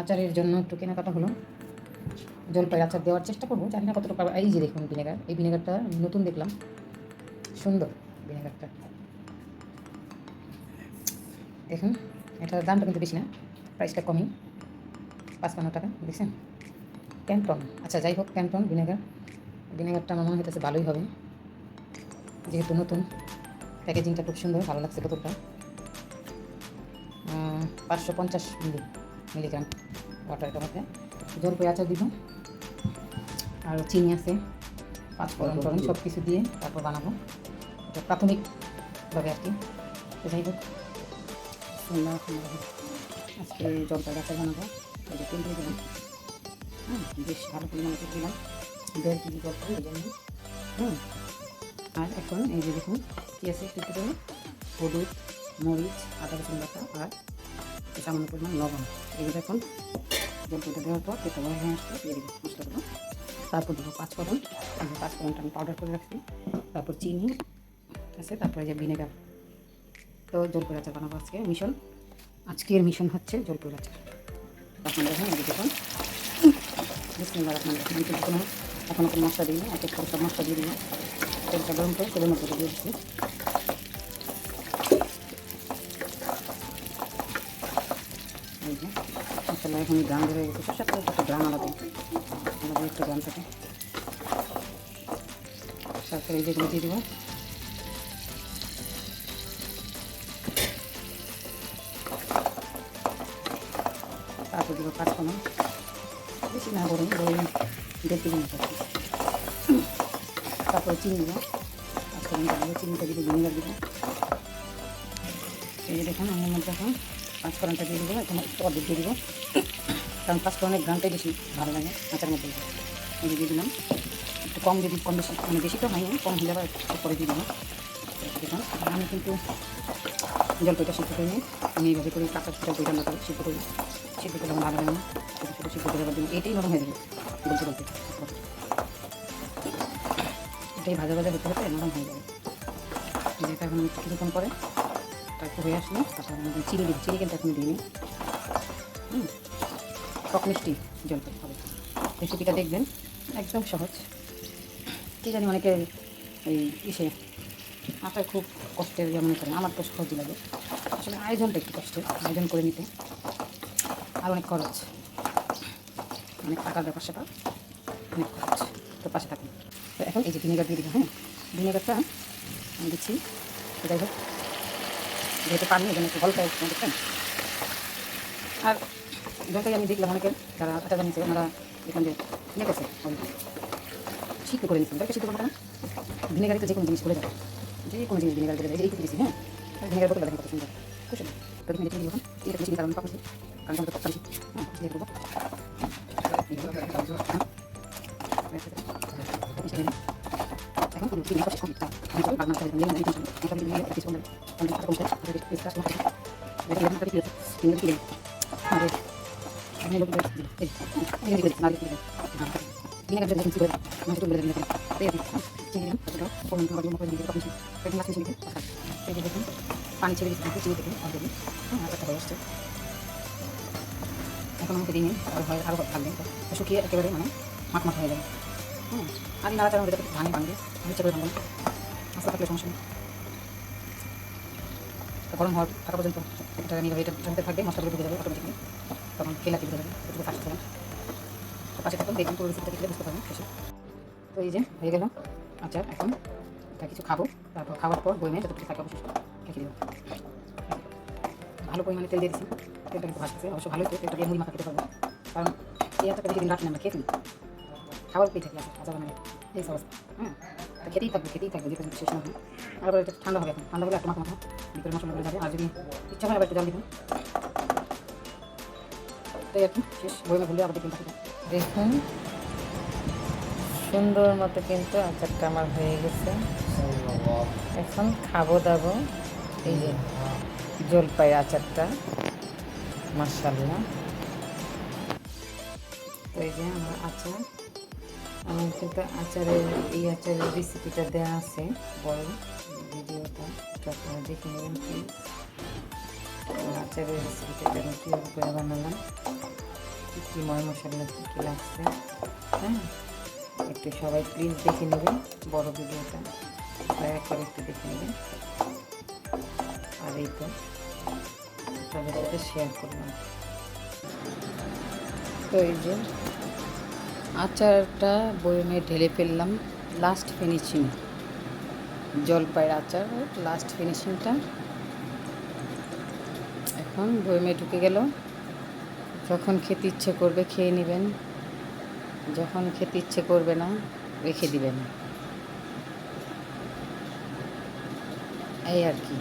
আচারের জন্য একটু কেনাকাটা হলো। জলপাইয়ের আচার দেওয়ার চেষ্টা করবো, জানি না কতটুকু পাবো। এই যে দেখুন ভিনেগার, এই ভিনেগারটা নতুন দেখলাম, সুন্দর ভিনেগারটা। দেখুন এটার দামটা কিন্তু বেশি না, প্রাইসটা কমই, ৫৫ টাকা। দেখছেন ক্যান্টন, আচ্ছা যাই হোক ক্যান্টন ভিনেগার। ভিনেগারটা আমার মনে হইতেছে ভালোই হবে, যেহেতু নতুন। প্যাকেজিংটা খুব সুন্দর, ভালো লাগছে বোতলটা। ৫৫০ মিলিগ্রাম ওয়াটার এটার মধ্যে। জলপাই আচার দিব, আর চিনি আছে, পাঁচফোড়ন টড়ন সব কিছু দিয়ে তারপর বানাবো। এটা প্রাথমিকভাবে আর কি। তো যাই হোক আজকে জলপাই আচার বানাবো। এই যে তেল দিয়ে দিলাম, বেশ ভালো পরিমাণে তেল দিলাম, ১.৫ কেজি জলপাই এই জন্য। আর এখন এই যে দেখুন কী আছে একটু করে, হলুদ, মরিচ, আদা রসুন বাটা আর সামান্য পরিমাণ লবণ। এগুলো এখন জলপাইটা দেওয়ার পর তেলটা বড় হয়ে আসলে দিয়ে দেবো মশলাগুলো। তারপর দেবো পাঁচফোড়ন, পাঁচফোড়নটা আমি পাউডার করে রাখছি। তারপর চিনি আছে, তারপরে যে ভিনেগার। তো জলপাই আচার বানাবো আজকে মিশন। আজকের মিশন হচ্ছে জলপাই আচার। তখন দেখুন এই দেখুন বিসমিল্লাহির রহমানির রহিম। আমি কিন্তু এখনও কোনো মশলা দিইনি, এক এক করে সব মশলা দিয়ে দিলাম। তেলটা গরম করে তেলের মধ্যে দিয়ে দিচ্ছি। এই যে মশলা এখন গ্রাম বের হয়ে গেছে, সব সাথে একটা গ্রাম আলাদা আলাদা একটা গ্রাম থাকে। তারপরে এই যেগুলো দিয়ে দেবো, তারপর দেবো পাঁচফোড়ন, বেশি না বলুন ওই ১.৫ কেজি মতো। তারপরে চিনি দেবো, পাঁচফোড়নটা দেবো, চিনিটা দিব, ভিনেগার দেবো। এই যে দেখুন আমি মধ্যে এখন পাঁচফোড়নটা দিয়ে দেবো, এখন একটু অর্ধেক দিয়ে দেবো, কারণ পাঁচফোড়নের ঘ্রাণটাই বেশি ভালো লাগে আচার মধ্যে। এই যে দিয়ে দিলাম, একটু কম দিয়ে কম বেশি মানে বেশি তো হয়নি, কম হলে আবার একটু পরে দিয়ে দেবো। দেখুন আমি কিন্তু জলপাইটা সিদ্ধ করে নিই, আমি এইভাবে করে কাঁচা জলপাই রান্না করি, সিদ্ধ করি। সিদ্ধ করে ভালো লাগে না, ছোটো ছোটো সিদ্ধ করে আবার দিন, এটাই নরম হয়ে যাবে বলতে বলতে। এটাই ভাজা ভাজা হতে হতে নরম হয়ে যাবে। যেটা এখন কিছুক্ষণ পরে একটু হয়ে আসলে তারপর আমি চিনি দিই, চিনি কিন্তু এখন দিইনি। টক মিষ্টি জলপাই হবে। রেসিপিটা দেখবেন একদম সহজ। কী জানি অনেকে এই ইসে আটায় খুব কষ্টের মনে করেন, আমার তো সহজই লাগে। আসলে আয়োজনটা একটু কষ্টের, আয়োজন করে নিতে আর অনেক খরচ, অনেক টাকার ব্যাপার সেটা, অনেক খরচ। তো পাশে থাকুন। তো এখন এই যে ভিনেগার দিয়ে দিব, ভিনেগারটা আমি দিচ্ছি। যাই হোক যেহেতু পানি এখানে একটু হালকা দেখছেন। আর জলটাই আমি দেখলাম অনেকের যারা আটা বানিয়েছে ওনারা এখান যে ইয়ে করছে ওই সিদ্ধ করে নিচ্ছেন, জলটা সিদ্ধ করতে না ভিনেগারে তো যে কোনো জিনিস করে যায়, যে কোনো জিনিস ভিনেগার করে যায়। এই দিচ্ছি ভিনেগার বোতলটা দেখেন কত সুন্দর, খুব সুন্দর। তো তুমি দেখুন এটা বেশি কারণ পাচ্ছি, কারণ আমি তো পাচ্ছি দিয়ে করবো। এখন চিনি কষ্ট করতে আমি তো বাগনা চাই নিয়ে নিয়ে এটা নিয়ে কিছু সুন্দর আমি আর কোন কাজ করে পেস্ট আসলে দেখি আমরা কি চিনি কি আরে আমি লোক এই এই দিকে না দিকে ভিনেগার দিয়ে কিছু করে না তো বলে দিন এই চিনি না তো কোন কোন ভাবে মনে দিতে পারছি পেট না চিনি এই দেখুন পানি ছেড়ে দিতে চিনি থেকে অলরেডি আচ্ছা হয়ে আসছে। এখন আমাকে দিন আরো থাকবে তো শুকিয়ে একেবারে মানে মাখমাখ হয়ে যাবে। আর নাড়াচাড়া হয়ে যাবে, ভাঙবে ইচ্ছা করে ভাঙবো না, আস্তে থাকলে সমস্যা নেই। তো গরম হওয়ার থাকা পর্যন্ত এটা নিয়ে এটা জমতে থাকবে, মশলাগুলো ঢুকে যাবে অটোমেটিকলি, তখন খেলাতে ঢুকে যাবে। একটু ফাঁসতে হবে, তো পাশে থাকুন দেখুন পুরো রেসিপিটা দেখলে বুঝতে পারবেন শেষে। তো এই যে হয়ে গেল আচার। এখন এটা কিছু খাবো, তারপর খাওয়ার পর বইমে যতটুকু থাকে অবশিষ্ট রেখে দেবো। ভালো পরিমাণে তেল দিয়ে দিচ্ছি, তেলটা কিন্তু ভাসছে অবশ্য ভালোই, তো তেলটা দিয়ে মুড়ি মাখা খেতে পারবো, কারণ এই আচারটা বেশি দিন রাখি না, আমরা খেয়ে ফেলি, খাওয়ার পেয়ে থাকি আচার বানালে এই অবস্থা। তো খেতেই থাকবে যে পর্যন্ত শেষ না হয়। আর এটা ঠান্ডা হবে, এখন ঠান্ডা হলে একটা মাখা ভিতরে মশলাগুলো যাবে, আর যদি ইচ্ছা হয় আবার একটু জল দিবেন। তো আর কি শেষ, বইমে ভুলে আবার দেখবেন। দেখুন সুন্দর মতো কিন্তু আচারটা আমার হয়ে গেছে। এখন খাবো দাবো এই যে জলপাই আচারটা, মাশাআল্লাহ। তো এই যে আমার আচার, আমার কিন্তু এই আচারের রেসিপিটা দেওয়া আছে বড় ভিডিওটা, আপনারা দেখে নেবেন প্লিজ। আচারের রেসিপিটা আমি কীভাবে করে বানালাম। কী কী মশলা কী কী লাগছে। হ্যাঁ, একটু সবাই প্লিজ দেখে নেবেন বড় ভিডিওটা, দয়া করে একটু দেখে নেবেন। আর এই তো তাদের সাথে শেয়ার করলাম। তো এই যে আচারটা বয়মে ঢেলে ফেললাম, লাস্ট ফিনিশিং জলপাইয়ের আচার লাস্ট ফিনিশিংটা এখন বয়মে ঢুকে গেল। যখন খেতে ইচ্ছে করবে খেয়ে নেবেন, যখন খেতে ইচ্ছে করবে না রেখে দিবেন, এই আর কি।